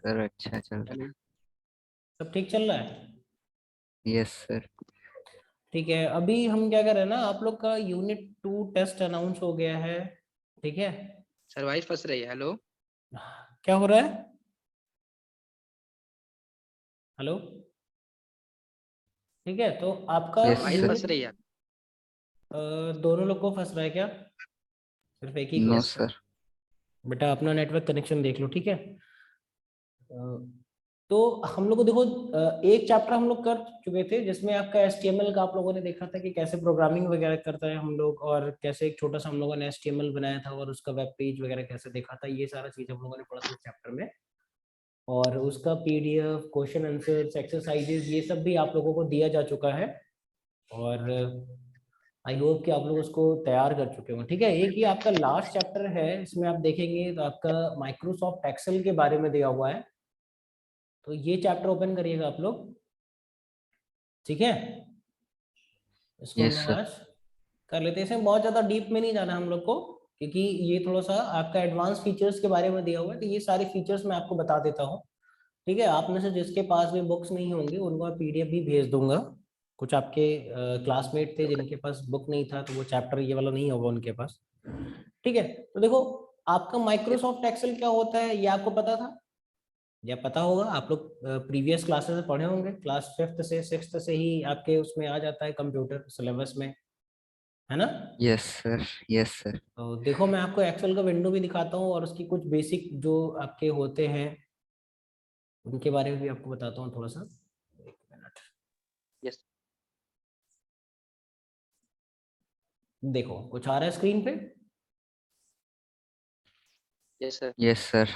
Sir अच्छा चल रहा है। सब ठीक चल रहा है? Yes sir. ठीक है, अभी हम क्या कर रहे हैं ना, आप लोग का यूनिट 2 टेस्ट अनाउंस हो गया है। ठीक है, सर वाइस फंस रही है। हेलो क्या हो रहा है? हेलो, ठीक है, तो आपका यस वाइस सर। फंस यूनिट रही है। दोनों लोग को फंस रहा है क्या? सिर्फ एक ही को? No yes sir. सर। बेटा अपना नेटवर्क कनेक्शन देख लो, ठीक है। तो हम लोग को देखो, एक चैप्टर हम लोग कर चुके थे जिसमें आपका HTML का आप लोगों ने देखा था कि कैसे प्रोग्रामिंग वगैरह करता है हम लोग, और कैसे एक छोटा सा हम लोगों ने HTML बनाया था और उसका वेब पेज वगैरह कैसे देखा था। ये सारा चीज हम लोगों ने पढ़ा था उस चैप्टर में, और उसका PDF, क्वेश्चन आंसर, एक्सरसाइजेज, ये सब भी आप लोगों को दिया जा चुका है। और आई होप कि आप लोग उसको तैयार कर चुके हो। ठीक है, एक ही आपका लास्ट चैप्टर है, इसमें आप देखेंगे तो आपका माइक्रोसॉफ्ट एक्सेल के बारे में दिया हुआ है। तो ये चैप्टर ओपन करिएगा आप लोग, ठीक है। इसको हम यस लोग सर। आज कर लेते हैं। इसमें बहुत ज़्यादा डीप में नहीं जाना हम लोग को, क्योंकि ये थोड़ा सा आपका एडवांस फीचर्स के बारे में दिया हुआ है, तो ये सारे फीचर्स मैं आपको बता देता हूँ। ठीक है, आप में से जिसके पास भी बुक्स नहीं होंगे उनको मैं PDF भी भेज दूंगा। कुछ आपके क्लासमेट थे जिनके पास बुक नहीं था, तो वो चैप्टर ये वाला नहीं होगा उनके पास। ठीक है, तो देखो, आपका माइक्रोसॉफ्ट एक्सेल क्या होता है ये आपको पता था या पता होगा? आप लोग प्रीवियस क्लासेस में पढ़े होंगे, क्लास 5th से 6th से ही आपके उसमें आ जाता है कंप्यूटर सिलेबस में, है ना। Yes sir. Yes sir. तो देखो, मैं आपको एक्सेल का विंडो भी दिखाता हूँ और उसकी कुछ बेसिक जो आपके होते हैं उनके बारे में भी आपको बताता हूँ थोड़ा सा। एक मिनट, यस देखो कुछ आ रहा है स्क्रीन पे। Yes sir. Yes sir.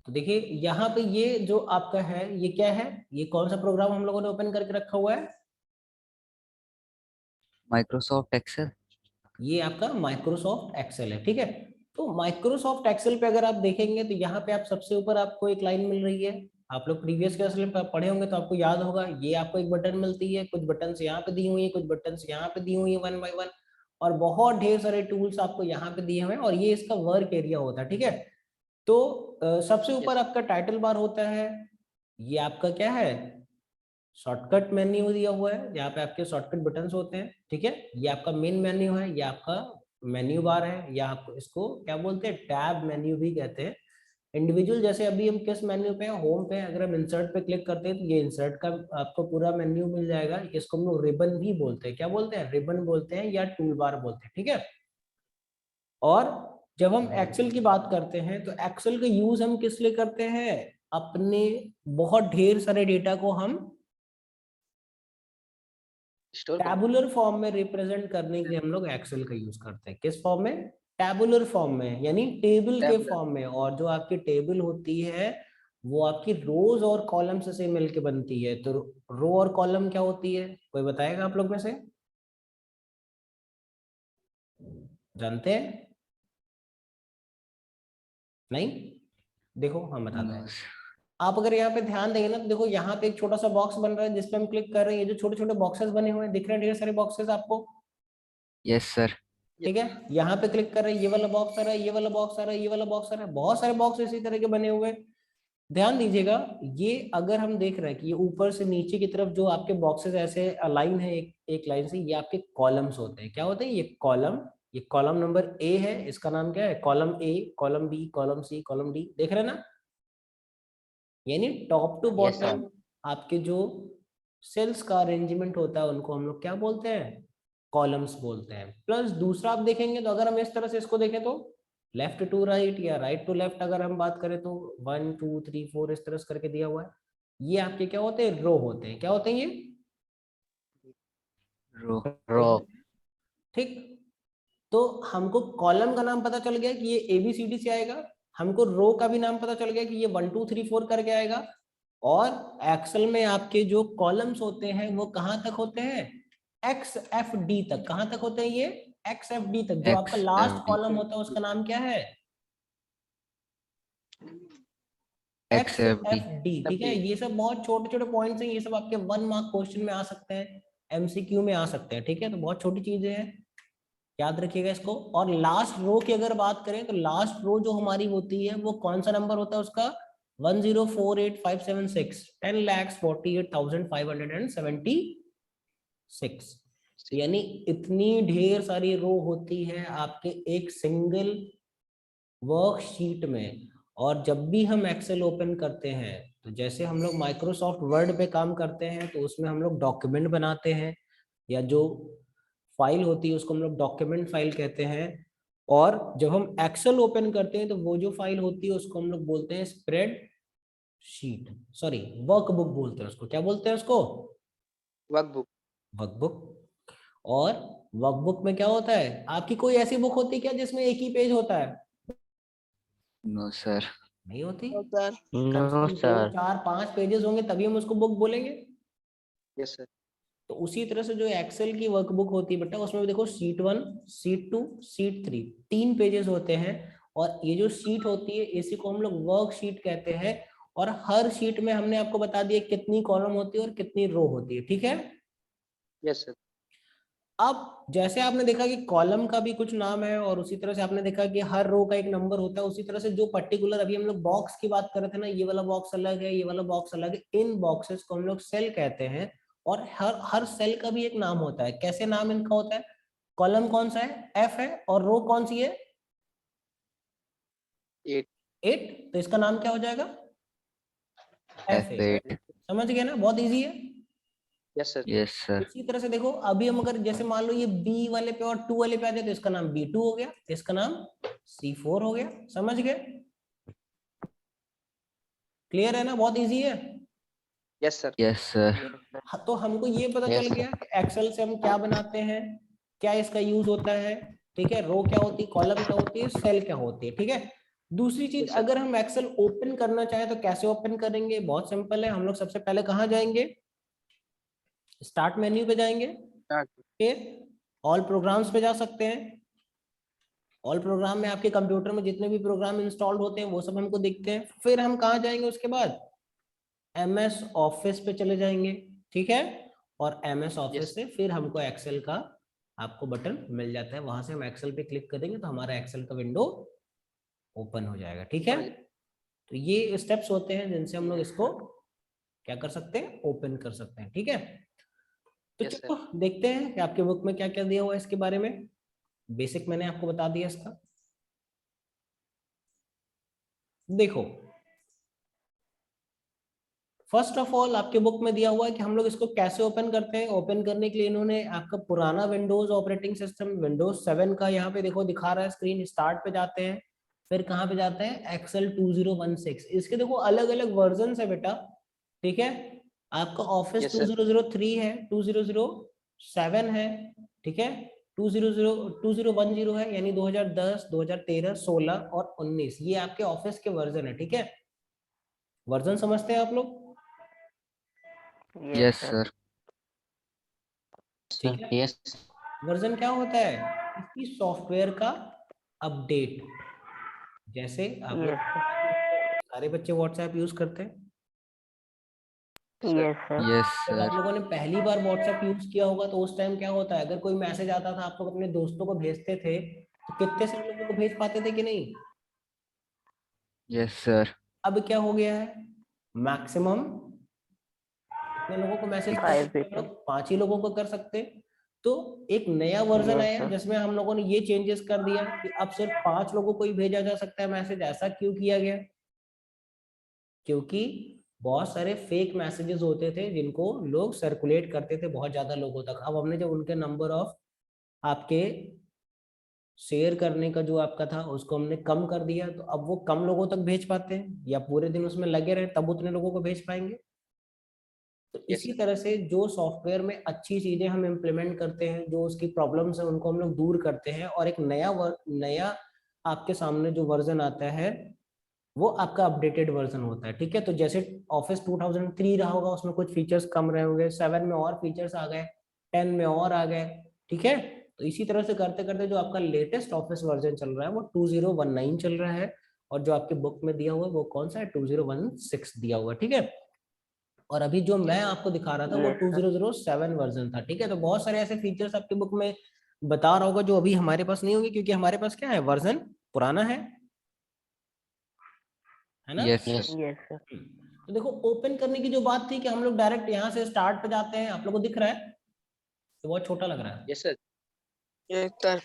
तो देखिए यहाँ पे ये जो आपका है ये क्या है, ये कौन सा प्रोग्राम हम लोगों ने ओपन करके रखा हुआ है? Microsoft Excel. ये आपका माइक्रोसॉफ्ट एक्सेल है, ठीक है। तो माइक्रोसॉफ्ट एक्सेल पे अगर आप देखेंगे तो यहाँ पे आप सबसे ऊपर आपको एक लाइन मिल रही है। आप लोग प्रीवियस क्लास में पढ़े होंगे तो आपको याद होगा, ये आपको एक बटन मिलती है, कुछ बटन यहाँ पे दी हुई है, कुछ बटन यहाँ पे दी हुई है 1 बाय 1, और बहुत ढेर सारे टूल्स आपको यहाँ पे दिए हुए हैं, और ये इसका वर्क एरिया होता है, ठीक है। तो सबसे ऊपर यस आपका टाइटल बार होता है, ये आपका क्या है, शॉर्टकट मेन्यू दिया हुआ है, यहाँ पे आपके शॉर्टकट बटन्स होते हैं, ठीक है। ये आपका मेन मेन्यू है, ये आपका मेन्यू बार है, या आप इसको क्या बोलते हैं, टैब मेन्यू भी कहते हैं। इंडिविजुअल, जैसे अभी हम किस मेन्यू पे हैं, होम पे हैं, अगर हम इंसर्ट पे क्लिक करते हैं तो ये इंसर्ट का आपको पूरा मेन्यू मिल जाएगा। इसको हम लोग रिबन भी बोलते हैं, क्या बोलते हैं, रिबन बोलते हैं या टूल बार बोलते हैं, ठीक है। और जब हम एक्सेल की बात करते हैं तो एक्सेल का यूज हम किस लिए करते हैं, अपने बहुत ढेर सारे डेटा को हम स्टोर करना। टैबुलर फॉर्म में रिप्रेजेंट करने के लिए हम लोग एक्सेल का यूज करते हैं। किस फॉर्म में? टैबुलर फॉर्म में, यानी टेबल के टैबलेट। फॉर्म में। और जो आपकी टेबल होती है वो आपकी रोज और कॉलम्स से मिलके बनती है। तो रो और कॉलम क्या होती है, कोई बताएगा आप लोग में से? जानते हैं? नहीं? देखो हम बताते नो हैं। आप अगर यहाँ पे ध्यान देंगे ना तो देखो, यहाँ पे एक छोटा सा बॉक्स बन रहा है जिसपे हम क्लिक कर रहे हैं। ये जो छोटे छोटे बॉक्सेस बने हुए हैं दिख रहे हैं, ढेर सारे बॉक्सेस आपको, यस सर। ठीक है। यहाँ पे क्लिक कर रहे हैं, ये वाला बॉक्स आ रहा है, ये वाला बॉक्स आ रहा है, ये वाला बॉक्स आ रहा है, बहुत सारे बॉक्स इसी तरह के बने हुए हैं। ध्यान दीजिएगा, ये अगर हम देख रहे हैं कि ये ऊपर से नीचे की तरफ जो आपके बॉक्सेस ऐसे अलाइन है एक एक लाइन से, ये आपके कॉलम्स होते हैं। क्या होते हैं ये कॉलम? ये कॉलम नंबर ए है, इसका नाम क्या है, column A, column B, column C, column D, देख रहे हैं ना। यानी top to yes sir. Bottom आपके जो सेल्स का अरेंजमेंट होता है उनको हम लोग क्या बोलते हैं, कॉलम्स बोलते हैं। प्लस दूसरा आप देखेंगे तो अगर हम इस तरह से इसको देखें तो लेफ्ट टू राइट या राइट टू लेफ्ट अगर हम बात करें तो 1 2 3 4 इस तरह से करके दिया हुआ है। ये आपके क्या होते हैं, रो होते हैं। क्या होते हैं ये? रो। रो। ठीक। तो हमको कॉलम का नाम पता चल गया कि ये ABCD से आएगा, हमको रो का भी नाम पता चल गया कि ये 1 2 3 4 करके आएगा। और एक्सेल में आपके जो कॉलम्स होते हैं वो कहां तक होते हैं, XFD तक। कहां तक होते हैं ये, XFD तक। जो आपका x F last D. Column होता है उसका नाम क्या है, एक्स एफ डी। XFD, ठीक है। ये सब बहुत छोटे छोटे पॉइंट्स हैं, ये सब आपके 1 मार्क क्वेश्चन में आ सकते हैं, MCQ में आ सकते हैं, ठीक है। तो बहुत छोटी चीजें हैं, याद रखिएगा इसको। और लास्ट रो की अगर बात करें तो लास्ट रो जो हमारी होती है वो कौन सा नंबर होता है उसका, 1048,576 10,48,576 यानी इतनी ढेर सारी रो होती है आपके एक सिंगल वर्कशीट में। और जब भी हम एक्सेल ओपन करते हैं तो जैसे हम लोग माइक्रोसॉफ्ट वर्ड पे काम करते हैं तो उसमें हम लोग डॉक्यूमेंट बनाते हैं, या जो फाइल होती है उसको हम लोग डॉक्यूमेंट फाइल कहते हैं। और जब हम एक्सेल ओपन करते हैं तो वो जो फाइल होती है उसको हम लोग बोलते हैं स्प्रेड शीट, सॉरी वर्कबुक बोलते हैं उसको। क्या बोलते हैं उसको? वर्कबुक। वर्कबुक। और वर्कबुक में क्या होता है, आपकी कोई ऐसी बुक होती है क्या जिसमें एक ही पेज होता है? No sir. नहीं होती। No sir. कम से नो कम 2, सर। 4, 5 पेजेस होंगे तभी हम उसको बुक बोलेंगे। Yes sir. तो उसी तरह से जो एक्सेल की वर्कबुक होती है बेटा, उसमें भी देखो शीट 1, शीट 2, शीट 3, 3 पेजेस होते हैं। और ये जो शीट होती है इसी को हम लोग वर्कशीट कहते हैं। और हर शीट में हमने आपको बता दिया कितनी कॉलम होती है और कितनी रो होती है, ठीक है। Yes sir. अब जैसे आपने देखा कि कॉलम का भी कुछ नाम है और उसी तरह से आपने देखा कि हर रो का एक नंबर होता है, उसी तरह से जो पर्टिकुलर अभी हम लोग बॉक्स की बात कर रहे थे ना, ये वाला बॉक्स अलग है, ये वाला बॉक्स अलग है, इन बॉक्सेस को हम लोग सेल कहते हैं। और हर सेल का भी एक नाम होता है। कैसे नाम इनका होता है? कॉलम कौन सा है? F है। और रो कौन सी है? 8। 8। तो इसका नाम क्या हो जाएगा? F8। F8। समझ गए ना, बहुत इजी है। Yes sir. Yes sir. इसी तरह से देखो अभी हम अगर जैसे मान लो ये बी वाले पे और 2 वाले पे आ जाए तो इसका नाम B2 हो गया, इसका नाम C4 हो गया। समझ गए? क्लियर है ना, बहुत इजी है। Yes sir. Yes sir. हाँ, तो हमको ये पता चल Yes, गया कि एक्सेल से हम क्या बनाते हैं, क्या इसका यूज होता है, ठीक है। रो क्या होती है, कॉलम क्या होती है, सेल क्या होती है, ठीक है। दूसरी चीज, Yes, sir. अगर हम एक्सेल ओपन करना चाहे तो कैसे ओपन करेंगे? बहुत सिंपल है। हम लोग सबसे पहले कहाँ जाएंगे? स्टार्ट मेन्यू पे जाएंगे, Start. फिर ऑल प्रोग्राम्स पे जा सकते हैं। ऑल प्रोग्राम में आपके कंप्यूटर में जितने भी प्रोग्राम इंस्टॉल्ड होते हैं वो सब हमको दिखते हैं। फिर हम कहाँ जाएंगे उसके बाद? MS ऑफिस पे चले जाएंगे, ठीक है। और MS ऑफिस Yes. से फिर हमको एक्सेल का आपको बटन मिल जाता है, वहां से हम एक्सेल पे क्लिक करेंगे तो हमारा एक्सेल का विंडो ओपन हो जाएगा, ठीक है। तो ये स्टेप्स होते हैं जिनसे हम लोग इसको क्या कर सकते हैं, ओपन कर सकते हैं, ठीक है। तो Yes, sir. चलो देखते हैं कि आपके बुक में क्या क्या दिया हुआ है इसके बारे में। बेसिक मैंने आपको बता दिया इसका। देखो फर्स्ट ऑफ ऑल आपके बुक में दिया हुआ है कि हम लोग इसको कैसे ओपन करते हैं। ओपन करने के लिए इन्होंने आपका पुराना विंडोज ऑपरेटिंग सिस्टम विंडोज 7 का यहाँ पे देखो दिखा रहा है स्क्रीन। स्टार्ट पे जाते हैं, फिर कहाँ पे जाते हैं? एक्सेल 2016। इसके देखो अलग अलग वर्जन है बेटा, ठीक है। आपका ऑफिस Yes, sir. 2003 है, 2007 है, ठीक है, 2010 है, यानी 2010, 2013, 16 और 19 ये आपके ऑफिस के वर्जन है, ठीक है। वर्जन समझते हैं आप लोग? Yes sir. ठीक है। यस। वर्जन क्या होता है? इसकी सॉफ्टवेयर का अपडेट। जैसे आप लोग सारे बच्चे व्हाट्सएप यूज करते हैं। Yes, sir. यस जब आप सर। लोगों ने पहली बार व्हाट्सएप यूज किया होगा तो उस टाइम क्या होता है, अगर कोई मैसेज आता था आप लोग अपने दोस्तों को भेजते थे तो कितने से लोगों को भेज पाते थे कि नहीं? Yes sir. अब क्या हो गया है, मैक्सिमम कितने लोगों को मैसेज कर सकते हैं हम लोग? 5 ही लोगों को कर सकते हैं। तो एक नया वर्जन आया जिसमें हम लोगों ने ये चेंजेस कर दिया कि अब सिर्फ 5 लोगों को ही भेजा जा सकता है मैसेज। ऐसा क्यों किया गया? क्योंकि बहुत सारे फेक मैसेजेस होते थे जिनको लोग सर्कुलेट करते थे बहुत ज्यादा लोगों तक। अब हमने जब उनके नंबर ऑफ आपके शेयर करने का जो आपका था उसको हमने कम कर दिया, तो अब वो कम लोगों तक भेज पाते हैं, या पूरे दिन उसमें लगे रहे तब उतने लोगों को भेज पाएंगे। तो Yes, इसी sir. तरह से जो सॉफ्टवेयर में अच्छी चीजें हम इम्प्लीमेंट करते हैं, जो उसकी प्रॉब्लम्स है उनको हम लोग दूर करते हैं, और एक नया आपके सामने जो वर्जन आता है वो आपका अपडेटेड वर्जन होता है, ठीक है। तो जैसे ऑफिस 2003 रहा होगा उसमें कुछ फीचर्स कम रहे होंगे, 7 में और फीचर्स आ गए, 10 में और आ गए, ठीक है। तो इसी तरह से करते करते जो आपका लेटेस्ट ऑफिस वर्जन चल रहा है वो 2019 चल रहा है, और जो आपके बुक में दिया हुआ है वो कौन सा है? 2016 दिया हुआ है, ठीक है। और अभी जो मैं आपको दिखा रहा था वो 2007 वर्जन था, ठीक है। तो बहुत सारे ऐसे फीचर्स आपके बुक में बता रहा होगा जो अभी हमारे पास नहीं होंगे, क्योंकि हमारे पास क्या है, वर्जन पुराना है है ना? Yes Yes. Sir. Yes, sir. तो देखो ओपन करने की जो बात थी कि हम लोग डायरेक्ट यहाँ से स्टार्ट पे जाते हैं, आप लोगों को दिख रहा है तो बहुत छोटा लग रहा है। Yes, sir. Yes, sir.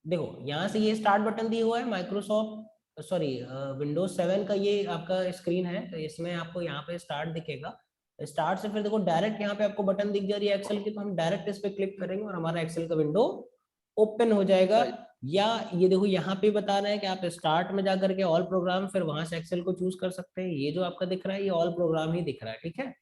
देखो यहाँ से ये स्टार्ट बटन दिया हुआ है, माइक्रोसॉफ्ट सॉरी विंडोज 7 का ये आपका स्क्रीन है, तो इसमें आपको यहाँ पे स्टार्ट दिखेगा। स्टार्ट से फिर देखो डायरेक्ट यहाँ पे आपको बटन दिख जा रही है एक्सेल की, तो हम डायरेक्ट इस पे क्लिक करेंगे और हमारा एक्सेल का विंडो ओपन हो जाएगा। Right. या ये देखो यहाँ पे बता रहे हैं कि आप स्टार्ट में जाकर के ऑल प्रोग्राम, फिर वहां से एक्सेल को चूज कर सकते हैं। ये जो आपका दिख रहा है ये ऑल प्रोग्राम ही दिख रहा है, ठीक है।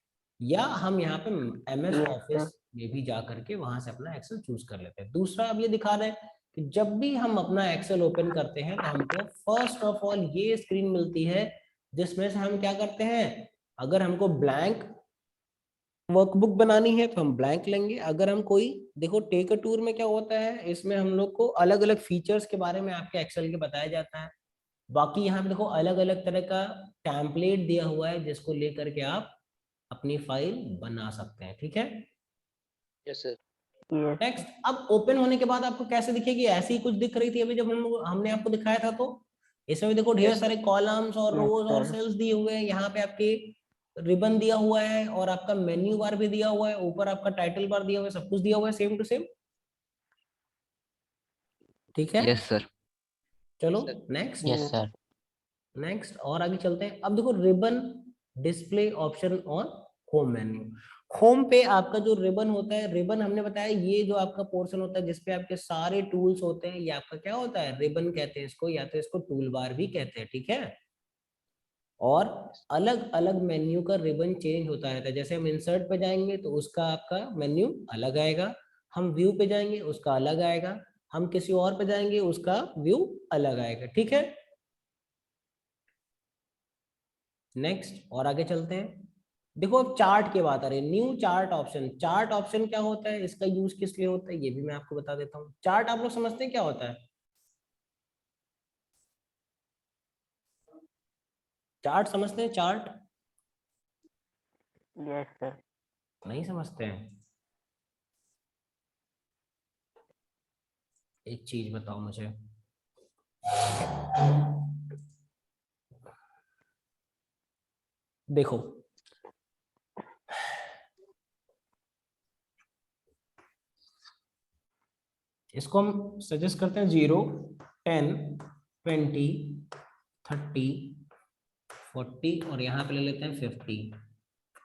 या हम यहाँ पे MS Yes, ऑफिस में भी जा करके वहां से अपना एक्सेल चूज कर लेते हैं। दूसरा अब ये दिखा रहे हैं कि जब भी हम अपना एक्सेल ओपन करते हैं तो हमको फर्स्ट ऑफ ऑल ये स्क्रीन मिलती है, जिसमें से हम क्या करते हैं, अगर हमको ब्लैंक वर्कबुक बनानी है तो हम ब्लैंक लेंगे। अगर हम कोई देखो टेक अ टूर में क्या होता है, इसमें हम लोग को अलग अलग फीचर्स के बारे में आपके एक्सेल के बताया जाता है। बाकी यहाँ पे देखो अलग अलग तरह का टेम्पलेट दिया हुआ है जिसको लेकर के आप अपनी फाइल बना सकते हैं, ठीक है। Yes, sir. नेक्स्ट, अब ओपन होने के बाद आपको कैसे दिखेगी, ऐसी ही कुछ दिख रही थी अभी जब हमने आपको दिखाया था। तो इसमें भी देखो ढेर Yes, सारे कॉलम्स और Yes, रोज और sir. सेल्स दिए हुए हैं। यहाँ पे आपके रिबन दिया हुआ है और आपका मेन्यू बार भी दिया हुआ है, ऊपर आपका टाइटल बार दिया हुआ है, सब कुछ दिया हुआ है सेम टू सेम, ठीक है। Yes sir. चलो Yes, sir. Next. Yes, sir. Next और आगे चलते हैं। अब देखो ribbon display option on home menu. Home पे आपका जो रिबन होता है, रिबन हमने बताया ये जो आपका पोर्शन होता है जिसपे आपके सारे टूल्स होते हैं, ये आपका क्या होता है, रिबन कहते हैं इसको, या तो इसको टूल बार भी कहते हैं, ठीक है। और अलग अलग मेन्यू का रिबन चेंज होता रहता है। जैसे हम इंसर्ट पे जाएंगे तो उसका आपका मेन्यू अलग आएगा, हम व्यू पे जाएंगे उसका अलग आएगा, हम किसी और पे जाएंगे उसका व्यू अलग आएगा, ठीक है। नेक्स्ट और आगे चलते हैं। देखो अब चार्ट की बात आ रही है, new chart option. Chart option क्या होता है, इसका यूज किस लिए होता है ये भी मैं आपको बता देता हूँ। चार्ट आप लोग समझते हैं क्या होता है, चार्ट समझते हैं चार्ट? Yes, sir. नहीं समझते हैं? एक चीज बताओ मुझे, देखो इसको हम सजेस्ट करते हैं 0, 10, 20, 30, 40 और यहाँ पे ले लेते हैं 50।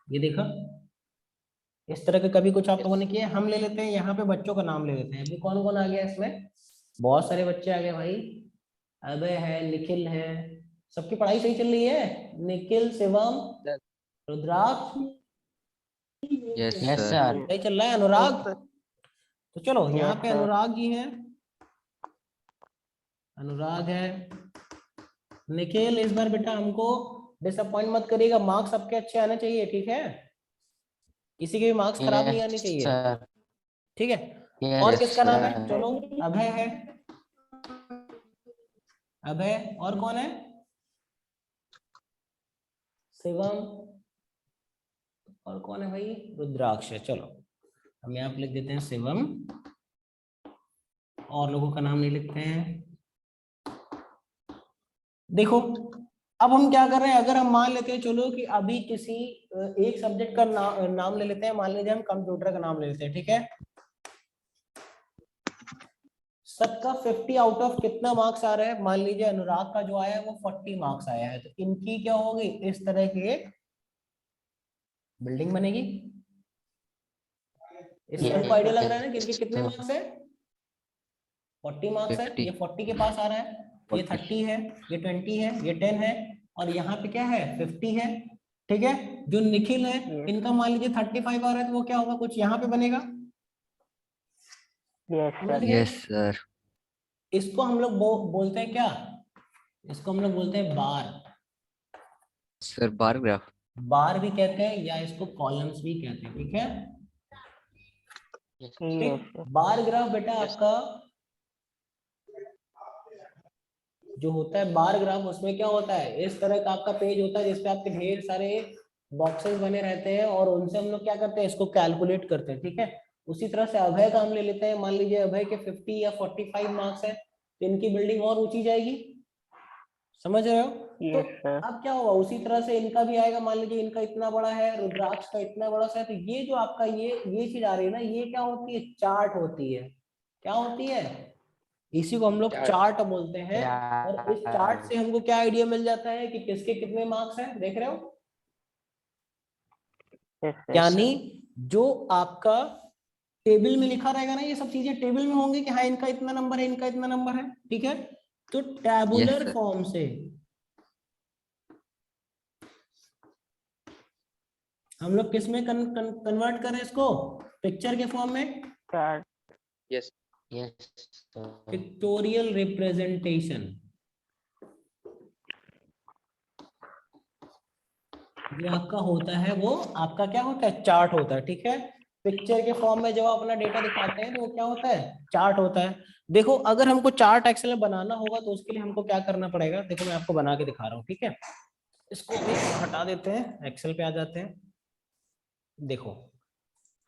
ये देखा, इस तरह के कभी कुछ आप लोगों ने किया। हम ले लेते हैं यहाँ पे बच्चों का नाम ले लेते हैं। अभी कौन कौन आ गया इसमें, बहुत सारे बच्चे आ गए भाई। अबे है, निखिल है, सबकी पढ़ाई सही चल रही है? निखिल, शिवम, रुद्राक्ष, यस Yes, सर। sir. सही चल रहा है? अनुराग, तो चलो यहाँ Yes, पे sir. अनुराग जी हैं, अनुराग है। निखिल इस बार बेटा हमको डिसअपॉइंट मत करिएगा, मार्क्स सबके अच्छे आने चाहिए, ठीक है। किसी के भी मार्क्स खराब नहीं आने चाहिए, Sir. ठीक है। Yes, और किसका नाम है, sir. चलो अभय है, अभय, और कौन है, शिवम, और कौन है भाई, रुद्राक्ष है। चलो हम यहाँ पे लिख देते हैं शिवम, और लोगों का नाम नहीं लिखते हैं। देखो अब हम क्या कर रहे हैं, अगर हम मान लेते हैं चलो कि अभी किसी एक सब्जेक्ट का नाम ले लेते हैं, मान लीजिए हम कंप्यूटर का नाम ले लेते हैं, ठीक है। सबका 50 आउट ऑफ कितना मार्क्स आ रहा है, मान लीजिए अनुराग का जो आया है वो 40 मार्क्स आया है, तो इनकी क्या होगी, इस तरह की एक बिल्डिंग बनेगी। इससे हमको आइडिया लग रहा है ना कि इनके कितने मार्क्स है, 40 मार्क्स है। 50। ये 40 के पास आ रहा है, ये 30 है, ये 20 है, ये 10 है, और यहाँ पे क्या है 50 है, ठीक है। जो निखिल है इनका मान लीजिए 35 आ रहा है, तो वो क्या होगा, कुछ यहाँ पे बनेगा। Yes, sir. Yes sir. इसको हम लोग बोलते हैं क्या, इसको हम लोग बोलते हैं बार। Sir bar graph. बार भी कहते हैं या इसको कॉलम्स भी कहते हैं, ठीक है। Yes, ठीक, बार ग्राफ बेटा आपका जो होता है बार ग्राफ, उसमें क्या होता है, इस तरह का आपका पेज होता है जिसपे आपके ढेर सारे बॉक्सेस बने रहते हैं, और उनसे हम लोग क्या करते हैं, इसको कैलकुलेट करते हैं, ठीक है। उसी तरह से अभय का हम ले लेते हैं, मान लीजिए अभय के 50 या 45 मार्क्स है, तो इनकी बिल्डिंग और ऊंची जाएगी, समझ रहे हो? तो यस सर। अब क्या हुआ, उसी तरह से इनका भी आएगा। मान लीजिए इनका इतना बड़ा है, रुद्राक्ष का इतना बड़ा सा है, तो ये जो आपका ये चीज आ रही है ना, ये क्या होती है, चार्ट होती है। क्या होती है? इसी को हम लोग चार्ट। चार्ट बोलते हैं। और इस चार्ट से हमको क्या आइडिया मिल जाता है कि किसके कितने मार्क्स हैं, देख रहे हो? यानी जो आपका टेबल में लिखा रहेगा ना, ये सब चीजें टेबल में होंगी कि हाँ इनका इतना नंबर है, इनका इतना नंबर है, ठीक है। तो Yes, टैबुलर sir. फॉर्म से हम लोग किस में कन्वर्ट करें इसको, पिक्चर के फॉर्म में, यस। Pictorial representation. जो आपका होता है वो आपका क्या होता है, चार्ट होता है, ठीक है। पिक्चर के फॉर्म में जब आप अपना डेटा दिखाते हैं तो वो क्या होता है, चार्ट होता है। देखो अगर हमको चार्ट एक्सेल में बनाना होगा तो उसके लिए हमको क्या करना पड़ेगा, देखो मैं आपको बना के दिखा रहा हूँ, ठीक है। इसको भी हटा देते हैं, एक्सेल पे आ जाते हैं। देखो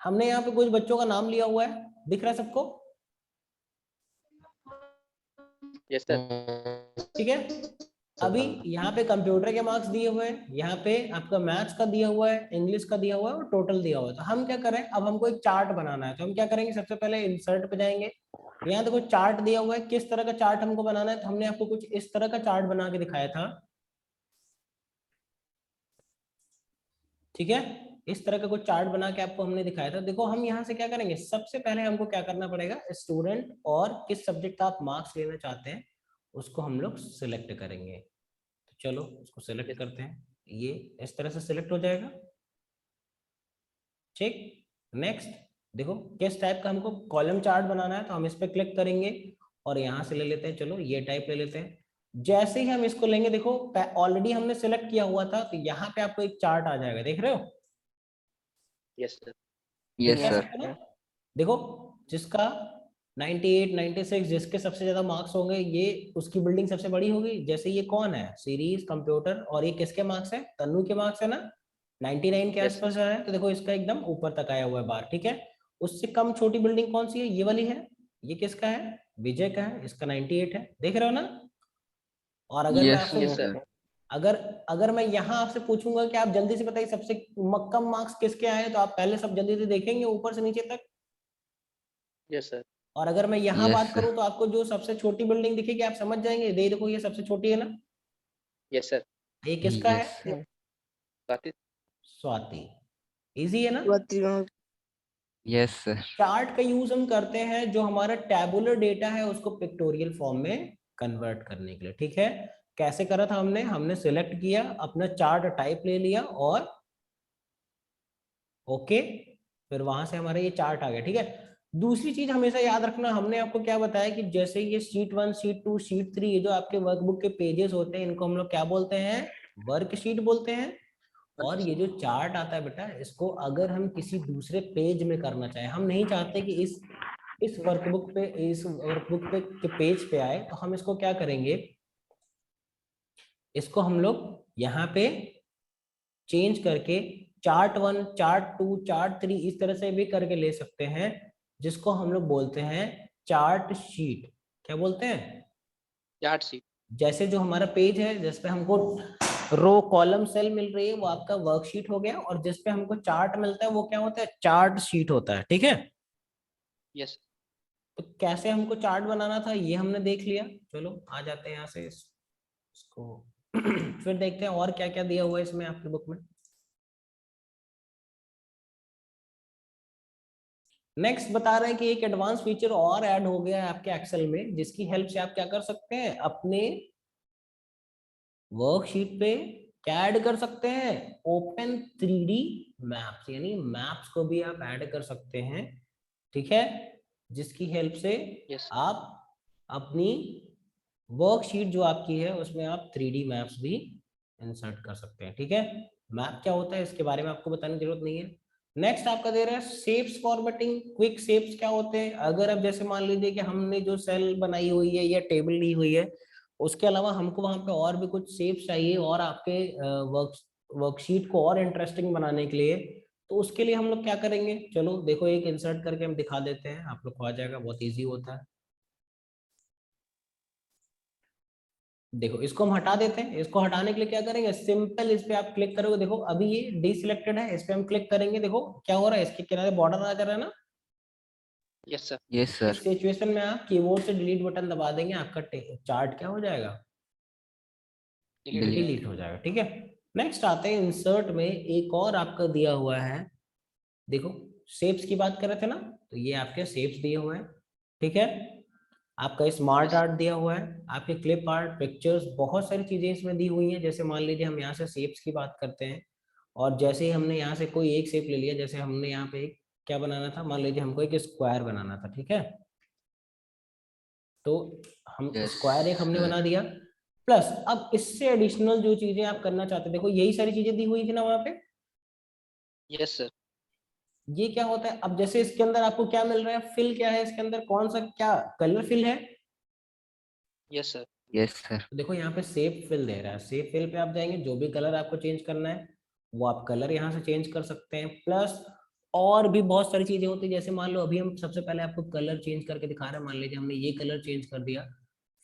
हमने यहाँ पे कुछ बच्चों का नाम लिया हुआ है, दिख रहा है सबको? Yes sir. ठीक है। अभी यहाँ पे कंप्यूटर के मार्क्स दिए हुए हैं, यहाँ पे आपका मैथ्स का दिया हुआ है, इंग्लिश का दिया हुआ है और टोटल दिया हुआ है। तो हम क्या करें, अब हमको एक चार्ट बनाना है, तो हम क्या करेंगे, सबसे पहले इंसर्ट पे जाएंगे। यहाँ देखो चार्ट दिया हुआ है, किस तरह का चार्ट हमको बनाना है, तो हमने आपको कुछ इस तरह का चार्ट बना के दिखाया था, ठीक है। इस तरह का कुछ चार्ट बना के आपको हमने दिखाया था। देखो हम यहाँ से क्या करेंगे, सबसे पहले हमको क्या करना पड़ेगा, स्टूडेंट और किस सब्जेक्ट का आप मार्क्स लेना चाहते हैं उसको हम लोग सिलेक्ट करेंगे। तो चलो उसको सिलेक्ट करते हैं, ये इस तरह से सिलेक्ट हो जाएगा, ठीक। नेक्स्ट देखो किस टाइप का हमको कॉलम चार्ट बनाना है, तो हम इस पे क्लिक करेंगे और यहाँ से ले लेते हैं, चलो ये टाइप ले लेते हैं। जैसे ही हम इसको लेंगे, देखो ऑलरेडी हमने सिलेक्ट किया हुआ था, तो यहाँ पे आपको एक चार्ट आ जाएगा, देख रहे हो? Yes sir. Yes, देख sir. सकते हो ना? देखो जिसका 98 96 जिसके सबसे ज्यादा मार्क्स होंगे, ये उसकी बिल्डिंग सबसे बड़ी होगी। जैसे ये कौन है, सीरीज कंप्यूटर, और ये किसके मार्क्स है, तन्नू के मार्क्स है ना, 99 के Yes, आसपास है, तो देखो इसका एकदम ऊपर तक आया हुआ है बार, ठीक है। उससे कम छोटी बिल्डिंग कौन सी है, ये वाली है। ये किसका है, विजय का है, इसका 98 है, देख रहे हो ना? और अगर मैं Yes, आपसे यस sir. सर। अगर अगर मैं यहाँ आपसे पूछूंगा कि आप जल्दी से बताइए सबसे कम मार्क्स किसके आए, तो आप पहले सब जल्दी से देखेंगे ऊपर से नीचे तक। Yes sir. और अगर मैं यहाँ Yes, बात sir. करूँ तो आपको जो सबसे छोटी बिल्डिंग दिखेगी आप समझ जाएंगे, दे देखो ये सबसे छोटी है ना, यस सर। ये किसका है, Yes, sir. Swati. Swati. Easy है ना? Yes, sir. चार्ट का यूज हम करते हैं जो हमारा टैबुलर डेटा है उसको पिक्टोरियल फॉर्म में कन्वर्ट करने के लिए, ठीक है। कैसे करा था हमने, हमने सिलेक्ट किया, अपना चार्ट टाइप ले लिया और ओके, फिर वहां से हमारा ये चार्ट आ गया, ठीक है। दूसरी चीज हमेशा याद रखना, हमने आपको क्या बताया कि जैसे ये शीट 1 शीट 2 शीट 3 ये जो आपके वर्कबुक के पेजेस होते हैं, इनको हम लोग क्या बोलते हैं, वर्कशीट बोलते हैं। और ये जो चार्ट आता है बेटा, इसको अगर हम किसी दूसरे पेज में करना चाहें, हम नहीं चाहते कि इस वर्कबुक पे के पेज पे आए, तो हम इसको क्या करेंगे, इसको हम लोग यहाँ पे चेंज करके चार्ट 1 चार्ट 2 चार्ट 3 इस तरह से भी करके ले सकते हैं, जिसको हम लोग बोलते हैं चार्ट शीट। क्या बोलते हैं, चार्ट शीट। जैसे जो हमारा पेज है जिसपे हमको रो कॉलम सेल मिल रही है वो आपका वर्कशीट हो गया, और जिसपे हमको चार्ट मिलता है वो क्या होता है, चार्ट शीट होता है, ठीक है। यस। तो कैसे हमको चार्ट बनाना था ये हमने देख लिया, चलो आ जाते हैं यहाँ से इसको फिर देखते हैं और क्या क्या दिया हुआ है इसमें आपकी बुक में। नेक्स्ट बता रहे हैं कि एक एडवांस फीचर और ऐड हो गया है आपके एक्सेल में, जिसकी हेल्प से आप क्या कर सकते हैं, अपने वर्कशीट पे क्या ऐड कर सकते हैं, ओपन 3D मैप्स, यानी मैप्स को भी आप ऐड कर सकते हैं, ठीक है। जिसकी हेल्प से यस। आप अपनी वर्कशीट जो आपकी है उसमें आप 3D मैप्स भी इंसर्ट कर सकते हैं, ठीक है। मैप क्या होता है इसके बारे में आपको बताने की जरूरत नहीं है। नेक्स्ट आपका दे रहा है शेप्स फॉर्मेटिंग, क्विक शेप्स क्या होते हैं, अगर अब जैसे मान लीजिए कि हमने जो सेल बनाई हुई है या टेबल ली हुई है, उसके अलावा हमको वहां पे और भी कुछ शेप्स चाहिए और आपके वर्कशीट को और इंटरेस्टिंग बनाने के लिए, तो उसके लिए हम लोग क्या करेंगे, चलो देखो एक इंसर्ट करके हम दिखा देते हैं, आप लोग को आ जाएगा, बहुत ईजी होता है। देखो इसको हम हटा देते हैं। इसको हटाने के लिए क्या करेंगे, सिंपल इस पे आप क्लिक करोगे, देखो अभी ये डीसिलेक्टेड है, इस पे हम क्लिक करेंगे, देखो क्या हो रहा है, इसके किनारे बॉर्डर आ जा रहा है ना। Yes, sir. Yes, sir. इस सिचुएशन में आप कीबोर्ड से डिलीट बटन दबा देंगे, आपका चार्ट क्या हो जाएगा, Delete हो जाएगा। डिलीट हो जाएगा। ठीक है, नेक्स्ट आते हैं इंसर्ट में, एक और आपका दिया हुआ है, देखो शेप्स की बात कर रहे थे ना, तो ये आपके शेप्स दिए हुए हैं। ठीक है, आपका स्मार्ट Yes. आर्ट दिया हुआ है, आपके क्लिप आर्ट, पिक्चर्स, बहुत सारी चीजें इसमें दी हुई हैं। जैसे मान लीजिए हम यहाँ से शेप्स की बात करते हैं, और जैसे ही हमने यहाँ से कोई एक शेप ले लिया, जैसे हमने यहाँ पे एक क्या बनाना था, मान लीजिए हमको एक स्क्वायर बनाना था। ठीक है, तो हम Yes, स्क्वायर एक हमने sir. बना दिया, प्लस अब इससे एडिशनल जो चीजें आप करना चाहते हैं, देखो यही सारी चीजें दी हुई थी ना वहाँ पे। Yes, sir. ये क्या होता है, अब जैसे इसके अंदर आपको क्या मिल रहा है, फिल क्या है इसके अंदर, कौन सा क्या कलर फिल है। Yes, sir. Yes, sir. तो देखो यहाँ पे सेव फिल दे रहा है, सेव फिल पे आप जाएंगे, जो भी कलर आपको चेंज करना है वो आप कलर यहाँ से चेंज कर सकते हैं। प्लस और भी बहुत सारी चीजें होती है, जैसे मान लो अभी हम सबसे पहले आपको कलर चेंज करके दिखा रहे हैं, मान लीजिए हमने ये कलर चेंज कर दिया,